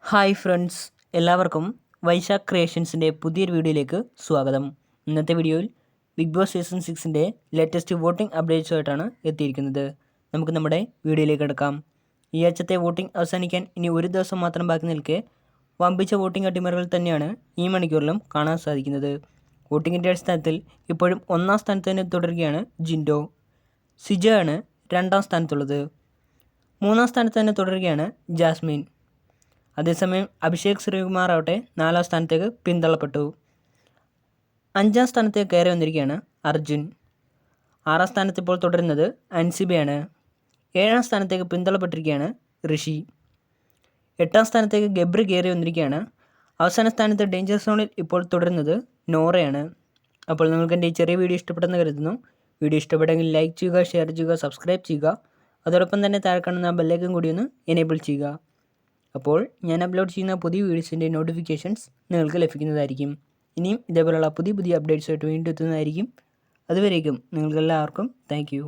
Hi friends, എല്ലാവർക്കും വൈശാഖ് ക്രിയേഷൻസിൻ്റെ പുതിയൊരു വീഡിയോയിലേക്ക് സ്വാഗതം. ഇന്നത്തെ വീഡിയോയിൽ ബിഗ് ബോസ് സീസൺ 6ൻ്റെ ലേറ്റസ്റ്റ് വോട്ടിംഗ് അപ്ഡേറ്റ്സുമായിട്ടാണ് എത്തിയിരിക്കുന്നത്. നമുക്ക് നമ്മുടെ വീഡിയോയിലേക്ക് കിടക്കാം. ഈ ആഴ്ചത്തെ വോട്ടിംഗ് അവസാനിക്കാൻ ഇനി ഒരു ദിവസം മാത്രം ബാക്കി നിൽക്കെ വമ്പിച്ച വോട്ടിംഗ് അട്ടിമറികൾ തന്നെയാണ് ഈ മണിക്കൂറിലും കാണാൻ സാധിക്കുന്നത്. വോട്ടിങ്ങിൻ്റെ അടിസ്ഥാനത്തിൽ ഇപ്പോഴും ഒന്നാം സ്ഥാനത്ത് തന്നെ തുടരുകയാണ് ജിൻഡോ. സിജോ ആണ് രണ്ടാം സ്ഥാനത്തുള്ളത്. മൂന്നാം സ്ഥാനത്ത് തന്നെ തുടരുകയാണ് ജാസ്മിൻ. അതേസമയം അഭിഷേക് ശ്രീകുമാർ ആവട്ടെ 4ാം സ്ഥാനത്തേക്ക് പിന്തള്ളപ്പെട്ടു. 5ാം സ്ഥാനത്തേക്ക് കയറി വന്നിരിക്കുകയാണ് അർജുൻ. 6ാം സ്ഥാനത്ത് ഇപ്പോൾ തുടരുന്നത് അൻസിബയാണ്. 7ാം സ്ഥാനത്തേക്ക് പിന്തള്ളപ്പെട്ടിരിക്കുകയാണ് ഋഷി. 8ാം സ്ഥാനത്തേക്ക് ഗബ്രി കയറി വന്നിരിക്കുകയാണ്. അവസാന സ്ഥാനത്ത് ഡേഞ്ചർ സോണിൽ ഇപ്പോൾ തുടരുന്നത് നോറയാണ്. അപ്പോൾ നിങ്ങൾക്ക് എൻ്റെ ഈ ചെറിയ വീഡിയോ ഇഷ്ടപ്പെട്ടെന്ന് കരുതുന്നു. വീഡിയോ ഇഷ്ടപ്പെട്ടെങ്കിൽ ലൈക്ക് ചെയ്യുക, ഷെയർ ചെയ്യുക, സബ്സ്ക്രൈബ് ചെയ്യുക. അതോടൊപ്പം തന്നെ താഴെ കാണുന്ന ബെല്ലൈക്കൺ കൂടി ഒന്ന് എനേബിൾ ചെയ്യുക. അപ്പോൾ ഞാൻ അപ്ലോഡ് ചെയ്യുന്ന പുതിയ വീഡിയോസിൻ്റെ നോട്ടിഫിക്കേഷൻസ് നിങ്ങൾക്ക് ലഭിക്കുന്നതായിരിക്കും. ഇനിയും ഇതേപോലെയുള്ള പുതിയ അപ്ഡേറ്റ്സുമായിട്ട് വീണ്ടും എത്തുന്നതായിരിക്കും. അതുവരേക്കും നിങ്ങൾക്കെല്ലാവർക്കും താങ്ക് യു.